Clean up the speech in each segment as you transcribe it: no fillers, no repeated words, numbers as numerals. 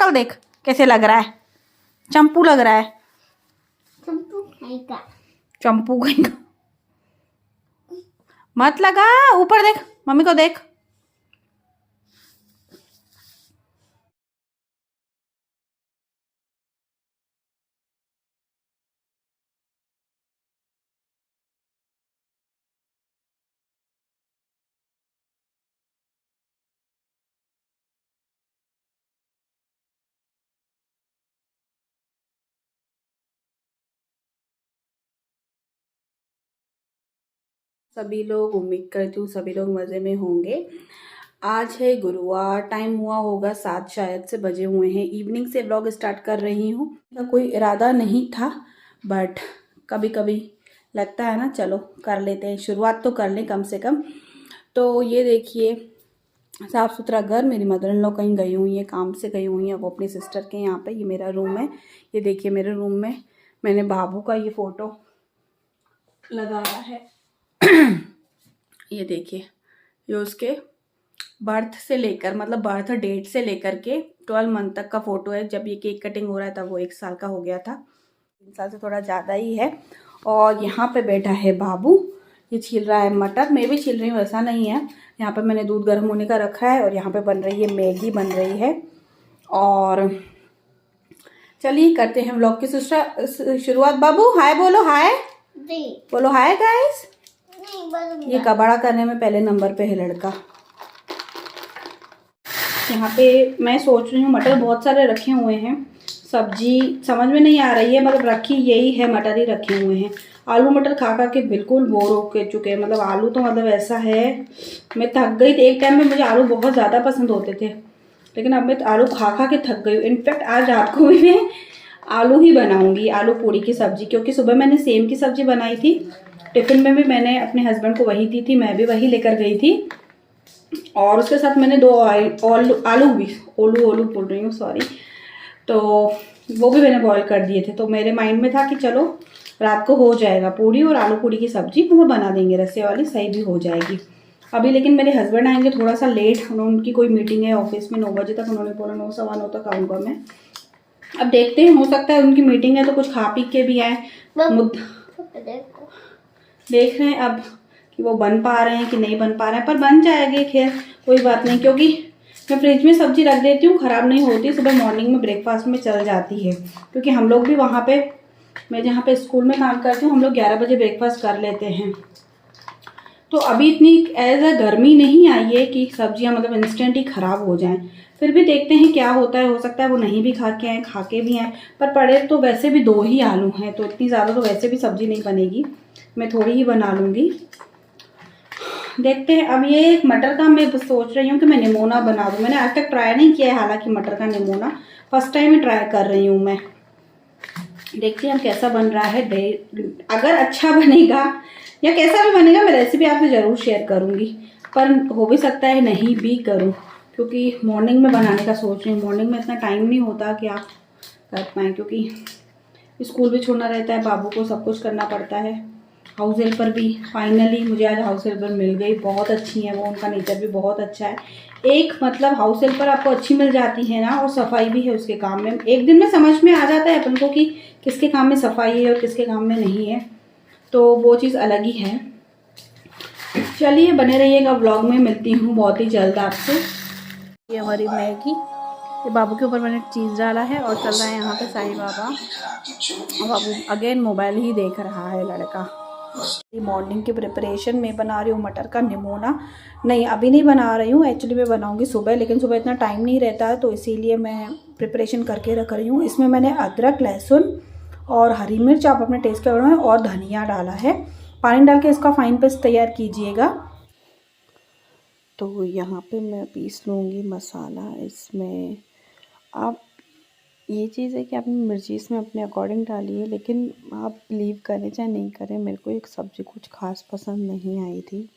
शक्ल देख कैसे लग रहा है, चंपू लग रहा है। चंपू कहीं का मत लगा, ऊपर देख, मम्मी को देख। सभी लोग, उम्मीद करती हूँ सभी लोग मज़े में होंगे। आज है गुरुवार, टाइम हुआ होगा 7 शायद से बजे हुए हैं। इवनिंग से व्लॉग स्टार्ट कर रही हूँ। कोई इरादा नहीं था, बट कभी कभी लगता है ना, चलो कर लेते हैं, शुरुआत तो कर लें कम से कम। तो ये देखिए साफ़ सुथरा घर। मेरी मदर इन लॉ कहीं गई हुई है, काम से गई हुई है, वो अपनी सिस्टर के यहाँ पे। ये मेरा रूम है। ये देखिए मेरे रूम में मैंने बाबू का ये फ़ोटो लगाया है। ये देखिए, ये उसके बर्थ से लेकर, मतलब बर्थ डेट से लेकर के 12 मंथ तक का फ़ोटो है। जब ये केक कटिंग हो रहा है तब वो 1 साल का हो गया था, 3 साल से थोड़ा ज़्यादा ही है। और यहाँ पे बैठा है बाबू, ये छील रहा है मटर। मैं भी छील रही हूँ, ऐसा नहीं है। यहाँ पे मैंने दूध गर्म होने का रखा है और यहाँ पे बन रही है मैगी, बन रही है। और चलिए करते हैं व्लॉग की शुरुआत। बाबू हाय बोलो, हाय बोलो, हाय गाइस। ये कबाड़ा करने में पहले नंबर पे है लड़का। यहाँ पे मैं सोच रही हूँ, मटर बहुत सारे रखे हुए हैं, सब्जी समझ में नहीं आ रही है, मतलब रखी यही है, मटर ही रखे हुए हैं। आलू मटर खा खा के बिल्कुल बोर हो चुके हैं। मतलब आलू तो मतलब ऐसा है, मैं थक गई थी। एक टाइम में मुझे आलू बहुत ज़्यादा पसंद होते थे, लेकिन अब मैं आलू खा खा के थक गई हूँ। इनफैक्ट आज रात को भी मैं आलू ही बनाऊँगी, आलू पूड़ी की सब्ज़ी। क्योंकि सुबह मैंने सेम की सब्ज़ी बनाई थी, टिफ़िन में भी मैंने अपने हस्बैंड को वही दी थी, मैं भी वही लेकर गई थी। और उसके साथ मैंने 2 आलू भी, ओलू बोल रही हूँ, सॉरी, तो वो भी मैंने बॉईल कर दिए थे। तो मेरे माइंड में था कि चलो रात को हो जाएगा, पूड़ी और आलू पूड़ी की सब्ज़ी वो बना देंगे, रस्से वाली, सही भी हो जाएगी अभी। लेकिन मेरे हस्बैंड आएंगे थोड़ा सा लेट, उनकी कोई मीटिंग है ऑफिस में 9 बजे तक, उन्होंने बोला 9 सवा 9 तक आऊँगा मैं। अब देखते हैं, हो सकता है उनकी मीटिंग है तो कुछ खा पी के भी आए। देख रहे हैं अब कि वो बन पा रहे हैं कि नहीं बन पा रहे हैं, पर बन जाएंगे, खैर कोई बात नहीं। क्योंकि मैं फ्रिज में सब्जी रख देती हूँ, ख़राब नहीं होती, सुबह मॉर्निंग में ब्रेकफास्ट में चल जाती है। क्योंकि हम लोग भी वहाँ पे, मैं जहाँ पे स्कूल में काम करती हूँ, हम लोग 11 बजे ब्रेकफास्ट कर लेते हैं। तो अभी इतनी एज अ गर्मी नहीं आई है कि सब्जियाँ मतलब इंस्टेंट ही ख़राब हो जाएं। फिर भी देखते हैं क्या होता है, हो सकता है वो नहीं भी खा के आएँ, खा के भी आएँ। पर पड़े तो वैसे भी 2 ही आलू हैं, तो इतनी ज़्यादा तो वैसे भी सब्ज़ी नहीं बनेगी, मैं थोड़ी ही बना लूँगी। देखते हैं। अब ये मटर का मैं सोच रही हूँ कि मैं निमोना बना दूँ। मैंने आज तक ट्राई नहीं किया है, हालांकि मटर का निमोना फर्स्ट टाइम ही ट्राई कर रही हूँ मैं। देखते हैं कैसा बन रहा है। अगर अच्छा बनेगा या कैसा भी बनेगा, मैं रेसिपी आपसे ज़रूर शेयर करूँगी। पर हो भी सकता है नहीं भी करूँ, क्योंकि मॉर्निंग में बनाने का सोच रही हूँ। मॉर्निंग में इतना टाइम नहीं होता कि आप कर पाएँ, क्योंकि स्कूल भी छोड़ना रहता है, बाबू को सब कुछ करना पड़ता है। हाउस हेल्पर भी फाइनली मुझे आज हाउस हेल्पर मिल गई, बहुत अच्छी है वो, उनका नेचर भी बहुत अच्छा है। एक मतलब हाउस हेल्पर आपको अच्छी मिल जाती है ना, और सफाई भी है उसके काम में, एक दिन में समझ में आ जाता है अपन को कि किसके काम में सफाई है और किसके काम में नहीं है, तो वो चीज़ अलग ही है। चलिए बने रहिएगा व्लॉग में, मिलती हूँ बहुत ही जल्द आपसे। ये हमारी मैगी, ये बाबू के ऊपर मैंने चीज़ डाला है, और चल रहा है यहाँ पे साईं बाबा। बाबू अगेन मोबाइल ही देख रहा है लड़का। मॉर्निंग की प्रिपरेशन में बना रही हूँ मटर का निमोना। नहीं अभी नहीं बना रही हूँ, एक्चुअली मैं बनाऊँगी सुबह, लेकिन सुबह इतना टाइम नहीं रहता है, तो इसीलिए मैं प्रिपरेशन करके रख रही हूँ। इसमें मैंने अदरक, लहसुन और हरी मिर्च आप अपने टेस्ट के अकॉर्डिंग में, और धनिया डाला है। पानी डाल के इसका फाइन पेस्ट तैयार कीजिएगा। तो यहाँ पे मैं पीस लूँगी मसाला। इसमें आप, ये चीज़ है कि आपने मिर्ची इसमें अपने अकॉर्डिंग डाली है, लेकिन आप बिलीव करें चाहे नहीं करें, मेरे को एक सब्ज़ी कुछ खास पसंद नहीं आई थी।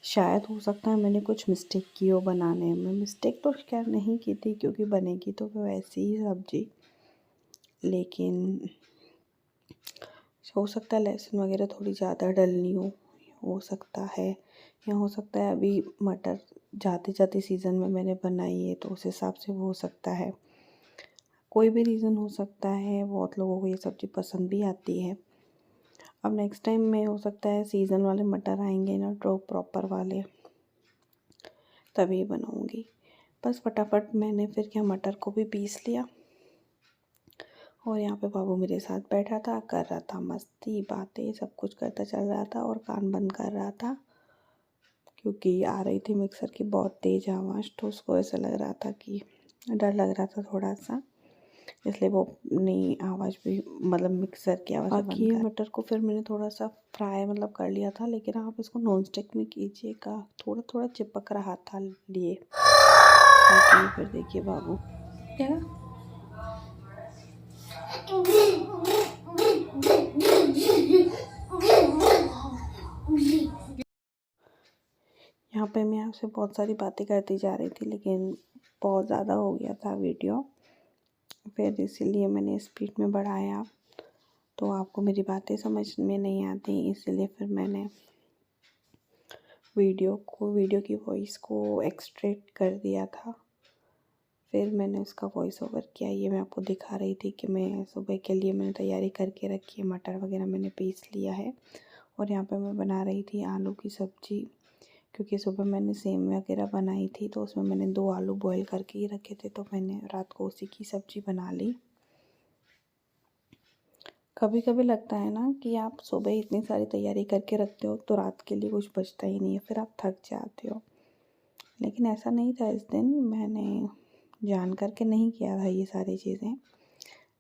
शायद हो सकता है मैंने कुछ मिस्टेक की हो बनाने में। मिस्टेक तो खैर नहीं की थी, क्योंकि बनेगी तो वैसी ही सब्ज़ी, लेकिन हो सकता है लहसुन वगैरह थोड़ी ज़्यादा डलनी हो सकता है, या हो सकता है अभी मटर जाते जाते सीज़न में मैंने बनाई है, तो उस हिसाब से वो हो सकता है। कोई भी रीज़न हो सकता है, बहुत लोगों को ये सब्ज़ी पसंद भी आती है। अब नेक्स्ट टाइम में हो सकता है सीज़न वाले मटर आएंगे ना, तो प्रॉपर वाले, तभी बनाऊंगी। बस फटाफट मैंने फिर क्या मटर को भी पीस लिया और यहाँ पे बाबू मेरे साथ बैठा था, कर रहा था मस्ती, बातें, सब कुछ करता चल रहा था और कान बंद कर रहा था क्योंकि आ रही थी मिक्सर की बहुत तेज़ आवाज़। तो उसको ऐसा लग रहा था कि डर लग रहा था थोड़ा सा, इसलिए वो अपनी आवाज़ भी मतलब मिक्सर की आवाज़ बाकी मटर को फिर मैंने थोड़ा सा फ्राई मतलब कर लिया था। लेकिन आप इसको नॉन स्टिक में कीजिएगा, थोड़ा थोड़ा चिपक रहा था लिए। बाकी फिर देखिए बाबू क्या यहाँ पे मैं आपसे बहुत सारी बातें करती जा रही थी, लेकिन बहुत ज़्यादा हो गया था वीडियो, फिर इसीलिए मैंने स्पीड में बढ़ाया। तो आपको मेरी बातें समझ में नहीं आती, इसलिए फिर मैंने वीडियो की वॉइस को एक्सट्रैक्ट कर दिया था। फिर मैंने उसका वॉइस ओवर किया। ये मैं आपको दिखा रही थी कि मैं सुबह के लिए मैंने तैयारी करके रखी है, मटर वगैरह मैंने पीस लिया है और यहाँ पे मैं बना रही थी आलू की सब्ज़ी, क्योंकि सुबह मैंने सेम वगैरह बनाई थी तो उसमें मैंने 2 आलू बॉईल करके ही रखे थे, तो मैंने रात को उसी की सब्ज़ी बना ली। कभी कभी लगता है ना कि आप सुबह इतनी सारी तैयारी करके रखते हो तो रात के लिए कुछ बचता ही नहीं है, फिर आप थक जाते हो। लेकिन ऐसा नहीं था इस दिन, मैंने जान करके नहीं किया था ये सारी चीज़ें।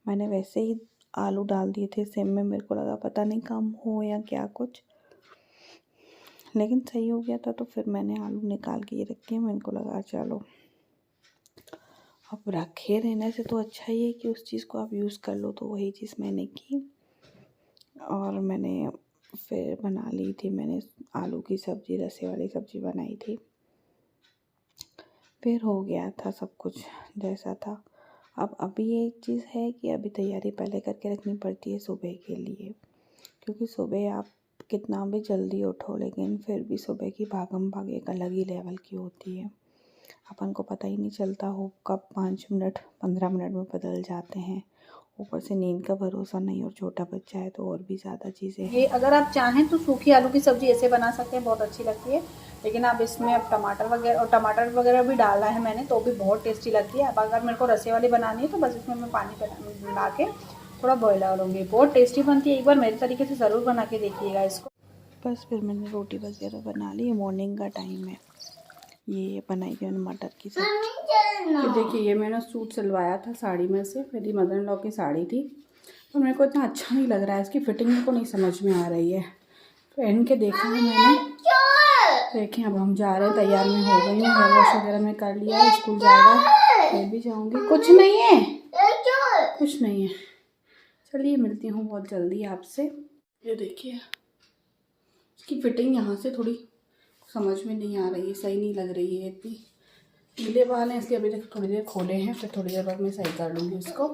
मैंने वैसे ही आलू डाल दिए थे सेम में, मेरे को लगा पता नहीं कम हो या क्या कुछ, लेकिन सही हो गया था। तो फिर मैंने आलू निकाल के ये रख दिए। मेरे को लगा चलो अब रखे रहने से तो अच्छा ही है कि उस चीज़ को आप यूज़ कर लो, तो वही चीज़ मैंने की और मैंने फिर बना ली थी। मैंने आलू की सब्ज़ी, रसे वाली सब्ज़ी बनाई थी। फिर हो गया था सब कुछ जैसा था। अब अभी एक चीज़ है कि अभी तैयारी पहले करके रखनी पड़ती है सुबह के लिए, क्योंकि सुबह आप कितना भी जल्दी उठो लेकिन फिर भी सुबह की भागम भाग एक अलग ही लेवल की होती है। अपन को पता ही नहीं चलता हो कब 5 मिनट 15 मिनट में बदल जाते हैं। ऊपर से नींद का भरोसा नहीं और छोटा बच्चा है तो और भी ज़्यादा चीज़ें हैं। ये अगर आप चाहें तो सूखी आलू की सब्ज़ी ऐसे बना सकते हैं, बहुत अच्छी लगती है। लेकिन आप इसमें अब टमाटर वगैरह भी डाला है मैंने, तो भी बहुत टेस्टी लगती है। अब अगर मेरे को रसे वाली बनानी है तो बस इसमें मैं पानी मिला के थोड़ा बॉयल करूँगी, बहुत टेस्टी बनती है। एक बार मेरे तरीके से ज़रूर बना के देखिएगा इसको। बस फिर मैंने रोटी वगैरह बना ली, मॉर्निंग का टाइम है। ये बनाई थी मैंने मटर की सब्ज़ी। तो देखिए ये मैंने सूट सिलवाया था साड़ी में से, मेरी मदर इन लॉ की साड़ी थी, तो मेरे को इतना अच्छा नहीं लग रहा है, इसकी फिटिंग मेरे को नहीं समझ में आ रही है। पहन के देखा है मैंने। देखें अब हम जा रहे हैं, तैयार में हो गई हूँ, हेयर वॉश वगैरह मैं कर लिया है, स्कूल जाएगा, मैं भी जाऊँगी। कुछ नहीं है, कुछ नहीं है। चलिए मिलती हूँ बहुत जल्दी आपसे। ये देखिए इसकी फिटिंग यहाँ से थोड़ी समझ में नहीं आ रही है, सही नहीं लग रही है। इतनी गीले बाल हैं इसलिए अभी तक थोड़ी देर खोले हैं, फिर थोड़ी देर बाद मैं सही कर लूँगी इसको।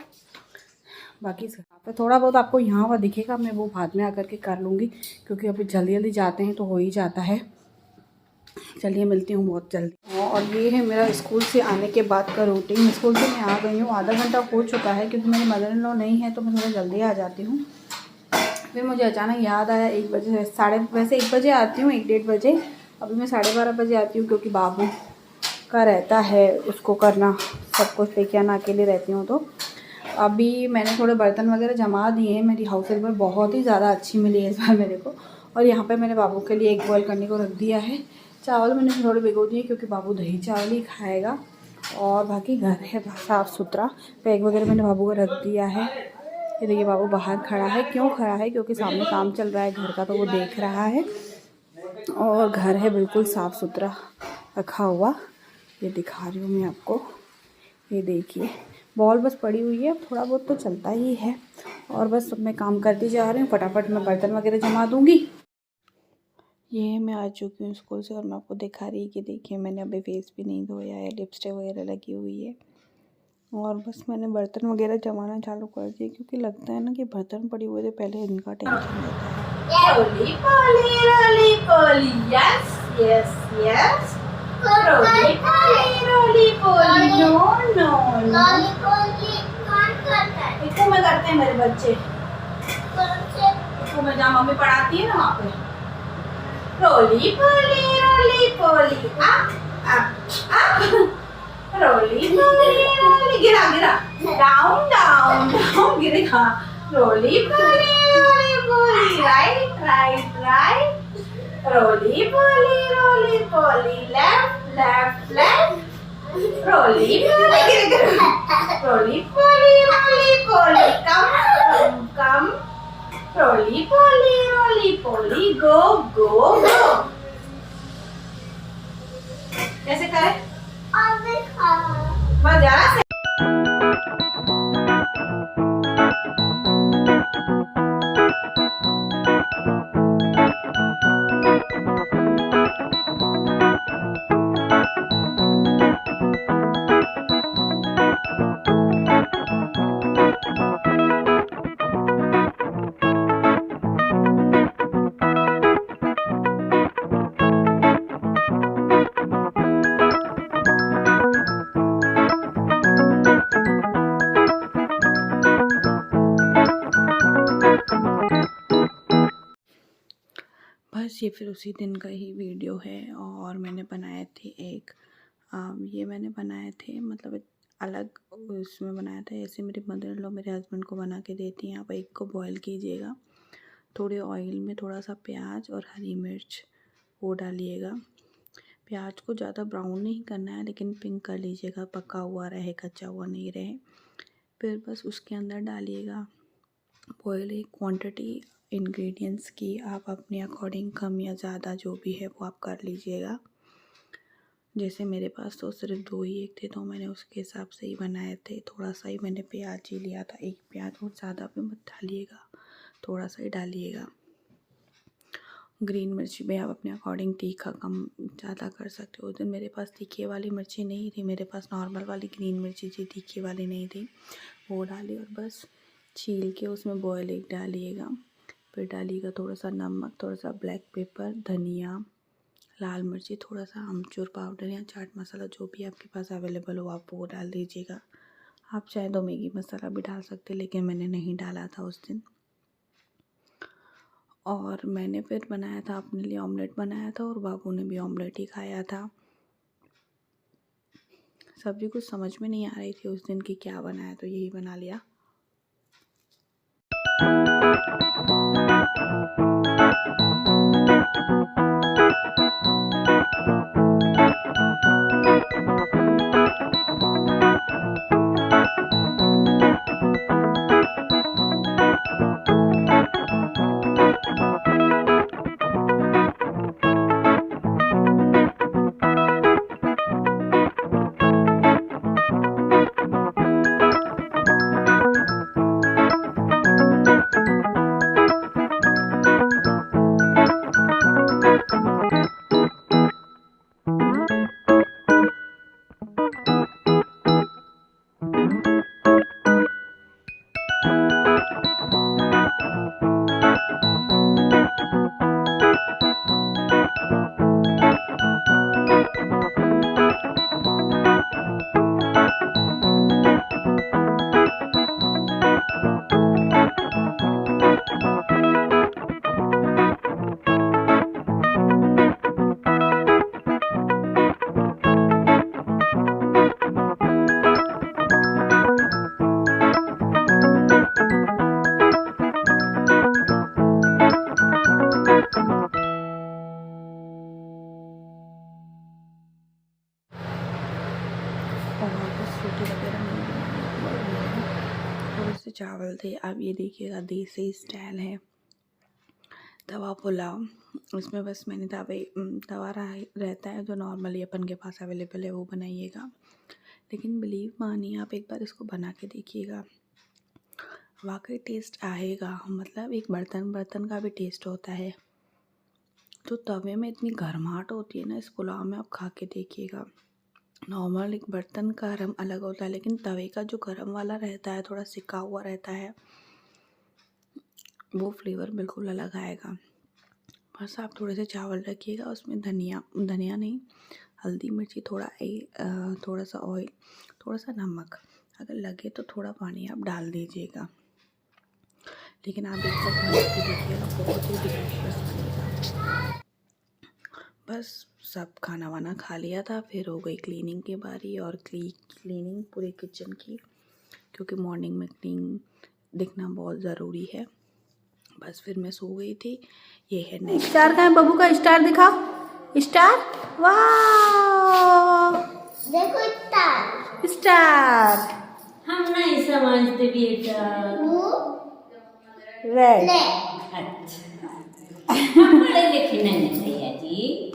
बाकी पे थोड़ा बहुत आपको यहाँ हुआ दिखेगा, मैं वो बाद में आकर के कर लूँगी, क्योंकि अभी जल्दी जल्दी जाते हैं तो हो ही जाता है। चलिए मिलती हूँ बहुत जल्दी। और ये है मेरा स्कूल से आने के बाद का रूटीन। स्कूल से मैं आ गई हूँ, आधा घंटा हो चुका है, क्योंकि मेरी मदर इन लॉ नहीं है तो मैं थोड़ा जल्दी आ जाती हूँ। फिर मुझे अचानक याद आया 1 बजे, वैसे 1 बजे आती हूँ, 1 डेढ़ बजे। अभी मैं 12:30 बजे आती हूँ, क्योंकि बाबू का रहता है उसको करना, सब कुछ लेके आना, अकेले रहती हूँ। तो अभी मैंने थोड़े बर्तन वगैरह जमा दिए हैं। मेरी हाउस हेल्पर बहुत ही ज़्यादा अच्छी मिली है इस बार मेरे को। और यहाँ पे मैंने बाबू के लिए एग बॉयल करने को रख दिया है। चावल मैंने थोड़े भिगो दिए क्योंकि बाबू दही चावल ही खाएगा। और बाकी घर है साफ़ सुथरा। बैग वगैरह मैंने बाबू का रख दिया है। ये देखिए बाबू बाहर खड़ा है। क्यों खड़ा है? क्योंकि सामने काम चल रहा है घर का, तो वो देख रहा है। और घर है बिल्कुल साफ़ सुथरा रखा हुआ। ये दिखा रही हूँ मैं आपको। ये देखिए बॉल बस पड़ी हुई है, थोड़ा बहुत तो चलता ही है। और बस मैं काम करती जा रही हूँ, फटाफट मैं बर्तन वगैरह जमा दूँगी। ये मैं आ चुकी हूँ स्कूल से और मैं आपको दिखा रही कि देखिए मैंने अभी फेस भी नहीं धोया है, लिपस्टिक वगैरह लगी हुई है। और बस मैंने बर्तन वगैरह जमाना चालू कर दिया, क्योंकि लगता है ना कि बर्तन पड़े हुए थे पहले, इनका टेंशन रहता है। रोली पोली रोली पोली, यस यस यस, रोली पोली रोली पोली, नो नो नो, इको में करते हैं मेरे बच्चे। इको में जहाँ मम्मी पढ़ाती है ना वहाँ पे। रोली पोली अप अप अप, रोली पोली गिरा गिरा, डाउन डाउन डाउन गिरेगा। रोली पोली राइट राइट राइट, रोली पोली लेफ्ट लेफ्ट लेफ्ट, रोली पोली कम कम, रोली पोली गो गो गो। कैसे करें? बस जरा से। बस ये फिर उसी दिन का ही वीडियो है। और मैंने बनाए थे एक ये मैंने बनाए थे मतलब अलग उसमें बनाया था। ऐसे मेरी मदर इन लॉ मेरे हस्बैंड को बना के देती हैं। आप एक को बॉईल कीजिएगा, थोड़े ऑयल में थोड़ा सा प्याज और हरी मिर्च वो डालिएगा। प्याज को ज़्यादा ब्राउन नहीं करना है लेकिन पिंक कर लीजिएगा, पका हुआ रहे, कच्चा हुआ नहीं रहे। फिर बस उसके अंदर डालिएगा बॉयल। एक क्वांटिटी इंग्रेडिएंट्स की आप अपने अकॉर्डिंग कम या ज़्यादा जो भी है वो आप कर लीजिएगा। जैसे मेरे पास तो सिर्फ 2 ही एक थे तो मैंने उसके हिसाब से ही बनाए थे। थोड़ा सा ही मैंने प्याज ही लिया था, एक प्याज, और ज़्यादा भी मत डालिएगा, थोड़ा सा ही डालिएगा। ग्रीन मिर्ची भी आप अपने अकॉर्डिंग तीखा कम ज़्यादा कर सकते हो। उस दिन मेरे पास तीखे वाली मिर्ची नहीं थी, मेरे पास नॉर्मल वाली ग्रीन मिर्ची थी, तीखी वाली नहीं थी, वो डाली। और बस छील के उसमें बॉयल एग डालिएगा। फिर डालिएगा थोड़ा सा नमक, थोड़ा सा ब्लैक पेपर, धनिया, लाल मिर्ची, थोड़ा सा अमचूर पाउडर या चाट मसाला जो भी आपके पास अवेलेबल हो आप वो डाल दीजिएगा। आप चाहे तो मैगी मसाला भी डाल सकते, लेकिन मैंने नहीं डाला था उस दिन। और मैंने फिर बनाया था अपने लिए ऑमलेट बनाया था और बाबू ने भी ऑमलेट ही खाया था। सब्जी कुछ समझ में नहीं आ रही थी उस दिन की क्या बनाया, तो यही बना लिया। थोड़े से चावल थे। अब ये देखिएगा देसी स्टाइल है तवा पुलाव। इसमें बस मैंने तवा रहता है जो नॉर्मली अपन के पास अवेलेबल है वो बनाइएगा। लेकिन बिलीव मानिए आप एक बार इसको बना के देखिएगा, वाकई टेस्ट आएगा। मतलब एक बर्तन का भी टेस्ट होता है। तो तवे में इतनी गर्माहट होती है ना इस पुलाव में, आप खा के देखिएगा। नॉर्मल एक बर्तन का गरम अलग होता है, लेकिन तवे का जो गरम वाला रहता है, थोड़ा सिका हुआ रहता है, वो फ्लेवर बिल्कुल अलग आएगा। बस आप थोड़े से चावल रखिएगा, उसमें धनिया नहीं, हल्दी मिर्ची, थोड़ा सा ऑयल, थोड़ा सा नमक, अगर लगे तो थोड़ा पानी आप डाल दीजिएगा, लेकिन आप एक बार बना के देखिएगा, बहुत ही डिलीशियस बनेगा। बस सब खाना वाना खा लिया था, फिर हो गई क्लीनिंग की बारी और क्लीनिंग पूरे किचन की, क्योंकि मॉर्निंग में क्लीन दिखना बहुत ज़रूरी है। बस फिर मैं सो गई थी। ये है नेक्स्ट स्टार का है, बबू का स्टार दिखाओ, स्टार, वाह देखो स्टार। स्टार। हम नहीं समझते बेटा। रेड। अच्छा, हम पढ़े लिखे नहीं भैया जी।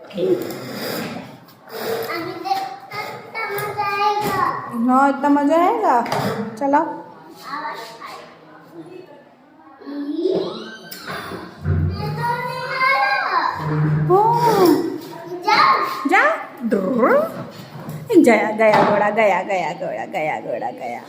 अभी इतना मजा आएगा। हाँ इतना मजा आएगा, चलो। जा गया गया घोड़ा, गया गया घोड़ा, गया घोड़ा गया।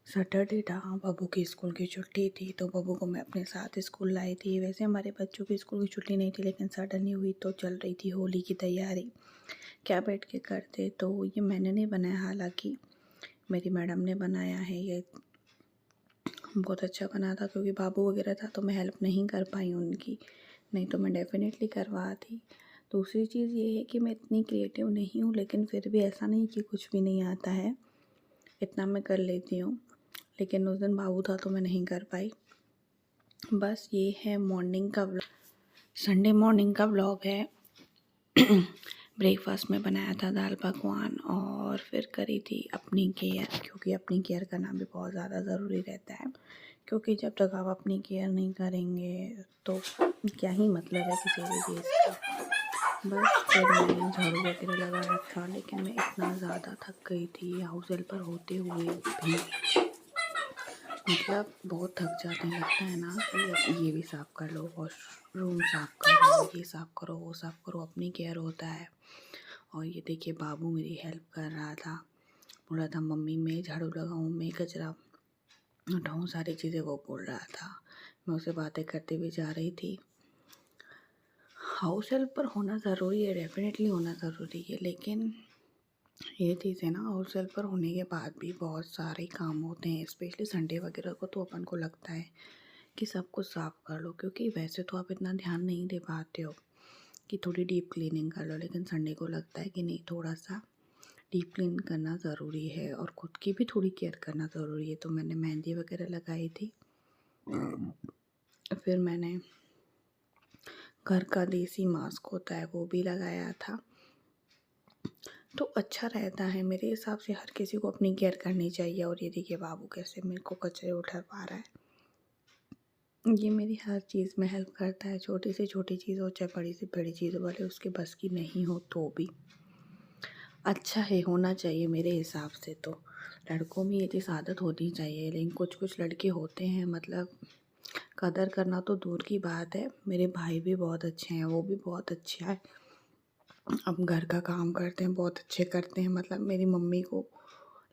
सैटरडे था, बबू की स्कूल की छुट्टी थी, तो बबू को मैं अपने साथ स्कूल लाई थी। वैसे हमारे बच्चों की स्कूल की छुट्टी नहीं थी, लेकिन सडनली हुई तो चल रही थी होली की तैयारी, क्या बैठ के करते। तो ये मैंने नहीं बनाया, हालांकि मेरी मैडम ने बनाया है। ये बहुत अच्छा बना था, क्योंकि बाबू वगैरह था तो मैं हेल्प नहीं कर पाई उनकी, नहीं तो मैं डेफिनेटली करवाती। दूसरी चीज़ ये है कि मैं इतनी क्रिएटिव नहीं हूँ, लेकिन फिर भी ऐसा नहीं कि कुछ भी नहीं आता है, इतना मैं कर लेती हूँ। लेकिन उस दिन बाबू था तो मैं नहीं कर पाई। बस ये है मॉर्निंग का व्लॉग, संडे मॉर्निंग का व्लॉग है। ब्रेकफास्ट में बनाया था दाल पकवान, और फिर करी थी अपनी केयर, क्योंकि अपनी केयर करना भी बहुत ज़्यादा ज़रूरी रहता है, क्योंकि जब तक आप अपनी केयर नहीं करेंगे तो क्या ही मतलब है किसी भी चीज़ का। बस फिर मैंने झाड़ू वगैरह लगा रखा, लेकिन मैं इतना ज़्यादा थक गई थी हाउस हेल्पर होते हुए भी, मतलब बहुत थक जाते हैं। लगता है ना कि ये भी साफ़ कर लो, वॉशरूम साफ़ करो, ये साफ़ करो, वो साफ़ करो, अपनी केयर होता है। और ये देखिए बाबू मेरी हेल्प कर रहा था, बोल रहा था मम्मी मैं झाड़ू लगाऊँ, मैं कचरा उठाऊँ, सारी चीज़ें वो बोल रहा था। मैं उससे बातें करते हुए जा रही थी। हाउस हेल्पर होना ज़रूरी है, डेफिनेटली होना ज़रूरी है, लेकिन ये चीज़ है ना, हाउस हेल्पर होने के बाद भी बहुत सारे काम होते हैं, स्पेशली संडे वगैरह को तो अपन को लगता है कि सब कुछ साफ़ कर लो, क्योंकि वैसे तो आप इतना ध्यान नहीं दे पाते हो कि थोड़ी डीप क्लीनिंग कर लो, लेकिन संडे को लगता है कि नहीं, थोड़ा सा डीप क्लीन करना ज़रूरी है और ख़ुद की भी थोड़ी केयर करना ज़रूरी है। तो मैंने मेहंदी वगैरह लगाई थी, फिर मैंने घर का देसी मास्क होता है वो भी लगाया था। तो अच्छा रहता है मेरे हिसाब से, हर किसी को अपनी केयर करनी चाहिए। और ये देखिए बाबू कैसे मेरे को कचरे उठा पा रहा है, ये मेरी हर चीज़ में हेल्प करता है, छोटी से छोटी चीज़ हो चाहे बड़ी से बड़ी चीज़, वाले उसके बस की नहीं हो तो भी अच्छा है, होना चाहिए मेरे हिसाब से। तो लड़कों में ये चीज़ आदत होनी चाहिए, लेकिन कुछ कुछ लड़के होते हैं, मतलब कदर करना तो दूर की बात है। मेरे भाई भी बहुत अच्छे हैं, वो भी बहुत अच्छा है, अब घर का काम करते हैं, बहुत अच्छे करते हैं। मतलब मेरी मम्मी को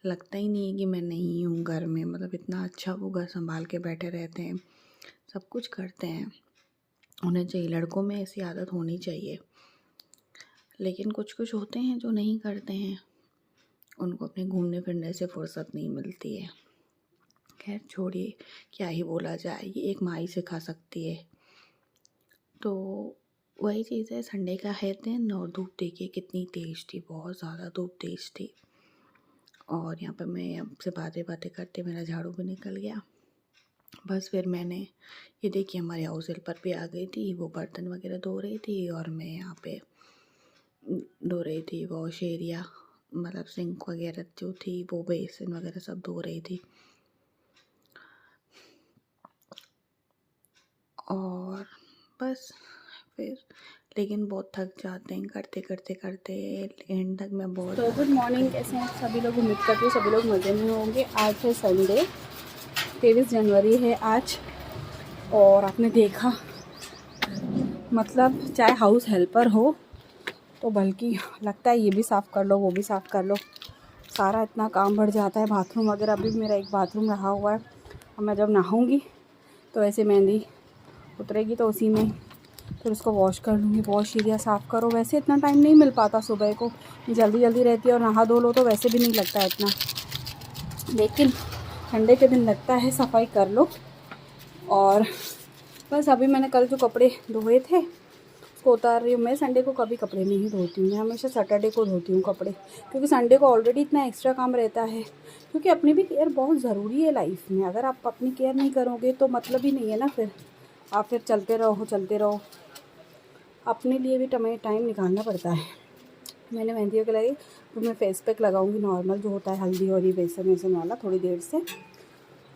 लगता ही नहीं है कि मैं नहीं हूँ घर में, मतलब इतना अच्छा वो घर संभाल के बैठे रहते हैं, सब कुछ करते हैं। होना चाहिए, लड़कों में ऐसी आदत होनी चाहिए। लेकिन कुछ कुछ होते हैं जो नहीं करते हैं, उनको अपने घूमने फिरने से फुर्सत नहीं मिलती है। खैर छोड़िए, क्या ही बोला जाए, ये एक माँ ही सिखा सकती है। तो वही चीज़ है, संडे का है दिन, और धूप देखिए कितनी तेज़ थी, बहुत ज़्यादा धूप तेज़ थी। और यहाँ पर मैं आपसे बातें करते मेरा झाड़ू भी निकल गया। बस फिर मैंने, ये देखिए हमारे हाउस हेल्पर भी आ गई थी, वो बर्तन वगैरह धो रही थी, और मैं यहाँ पे धो रही थी वॉश एरिया, मतलब सिंक वगैरह जो थी, वो बेसिन वगैरह सब धो रही थी। और बस फिर, लेकिन बहुत थक जाते हैं करते करते एंड तक मैं बहुत। तो गुड मॉर्निंग, कैसे हैं सभी लोग, उम्मीद करती हूँ सभी लोग मज़े में होंगे। आज है संडे, 23 जनवरी है आज, और आपने देखा मतलब चाहे हाउस हेल्पर हो तो बल्कि लगता है ये भी साफ़ कर लो, वो भी साफ़ कर लो, सारा इतना काम बढ़ जाता है। बाथरूम वगैरह, अभी मेरा एक बाथरूम रहा हुआ है, और मैं जब नहाऊंगी तो ऐसे मेहंदी उतरेगी तो उसी में फिर उसको वॉश कर लूँगी। वॉश एरिया साफ़ करो, वैसे इतना टाइम नहीं मिल पाता सुबह को, जल्दी जल्दी रहती है और नहा धो लो तो वैसे भी नहीं लगता इतना, लेकिन संडे के दिन लगता है सफाई कर लो। और बस अभी मैंने कल जो कपड़े धोए थे उसको उतार रही हूँ। मैं संडे को कभी कपड़े नहीं धोती हूँ, मैं हमेशा सैटरडे को धोती हूँ कपड़े, क्योंकि संडे को ऑलरेडी इतना एक्स्ट्रा काम रहता है। क्योंकि अपनी भी केयर बहुत ज़रूरी है लाइफ में, अगर आप अपनी केयर नहीं करोगे तो मतलब ही नहीं है ना, फिर आप फिर चलते रहो। अपने लिए भी टाइम निकालना पड़ता है। मैंने मेहंदी के लगाई, तो मैं फेस पैक लगाऊंगी नॉर्मल जो होता है, हल्दी और ये बेसन वाला, थोड़ी देर से।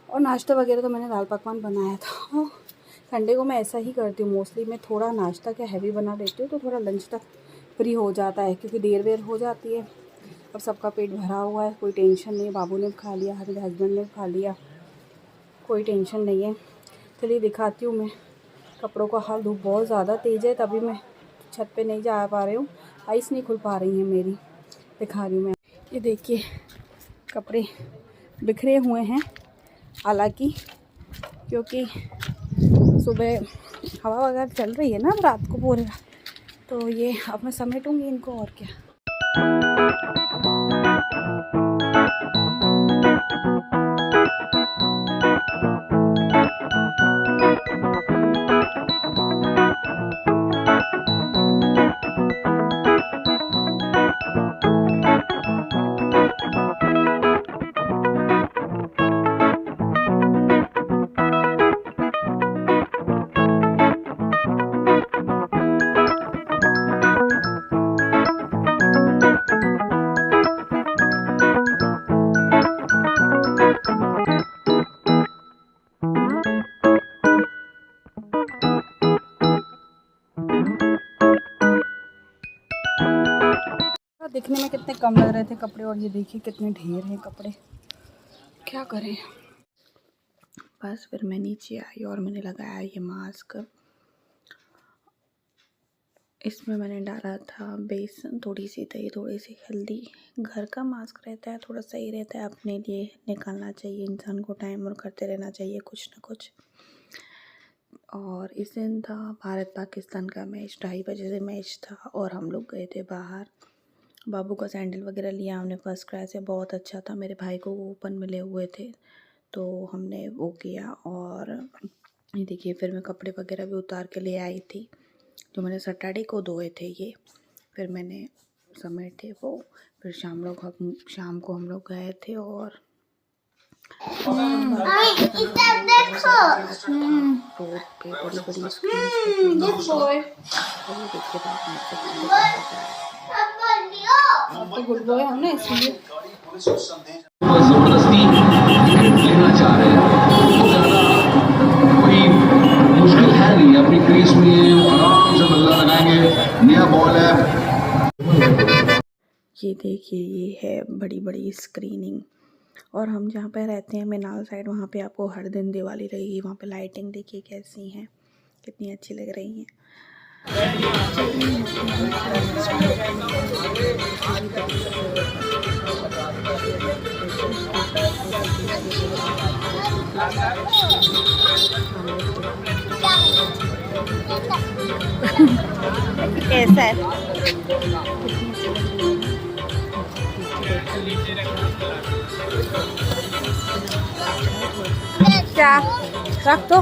और नाश्ता वगैरह तो मैंने दाल पकवान बनाया था। संडे को मैं ऐसा ही करती हूँ मोस्टली, मैं थोड़ा नाश्ता क्या हैवी बना लेती हूँ तो थोड़ा लंच तक फ्री हो जाता है, क्योंकि देर हो जाती है। अब सबका पेट भरा हुआ है, कोई टेंशन नहीं। बाबू ने खा लिया, मेरे हस्बैंड ने खा लिया, कोई टेंशन नहीं है। चलिए दिखाती हूँ मैं कपड़ों का हाल। धूप बहुत ज़्यादा तेज़ है, तभी मैं छत पे नहीं जा पा रही हूँ, आइस नहीं खुल पा रही है मेरी। दिखा रही हूँ मैं, ये देखिए कपड़े बिखरे हुए हैं, हालांकि क्योंकि सुबह हवा वगैरह चल रही है ना रात को पूरे, तो ये अब मैं समेटूँगी इनको और क्या। दिखने में कितने कम लग रहे थे कपड़े, और ये देखिए कितने ढेर हैं कपड़े, क्या करें। बस फिर मैं नीचे आई और मैंने लगाया ये मास्क। इसमें मैंने डाला था बेसन, थोड़ी सी दही, थोड़ी सी हल्दी। घर का मास्क रहता है, थोड़ा सही रहता है, अपने लिए निकालना चाहिए इंसान को टाइम और करते रहना चाहिए कुछ ना कुछ। और इस दिन था भारत पाकिस्तान का मैच, 2:30 बजे से मैच था और हम लोग गए थे बाहर। बाबू का सैंडल वगैरह लिया हमने फर्स्ट क्लास से, बहुत अच्छा था। मेरे भाई को कूपन मिले हुए थे तो हमने वो किया। और ये देखिए फिर मैं कपड़े वगैरह भी उतार के ले आई थी जो मैंने सैटरडे को धोए थे, ये फिर मैंने समेटे वो। फिर शाम को हम लोग गए थे और रोड पे बड़ी बड़ी स्क्रीन गुड बॉय हमने इसलिए जबरदस्ती लेना चाह रहे हैं, कोई मुश्किल है नहीं, अपनी क्रीज में आराम से बल्ला लगाएंगे। नया बॉल है, ये देखिए ये है बड़ी बड़ी स्क्रीनिंग। और हम जहाँ पे रहते हैं मीनाल साइड, वहाँ पे आपको हर दिन दिवाली रहेगी। वहाँ पे लाइटिंग देखिए कैसी हैं, कितनी अच्छी लग रही हैं। कैसा है? क्या रख दो।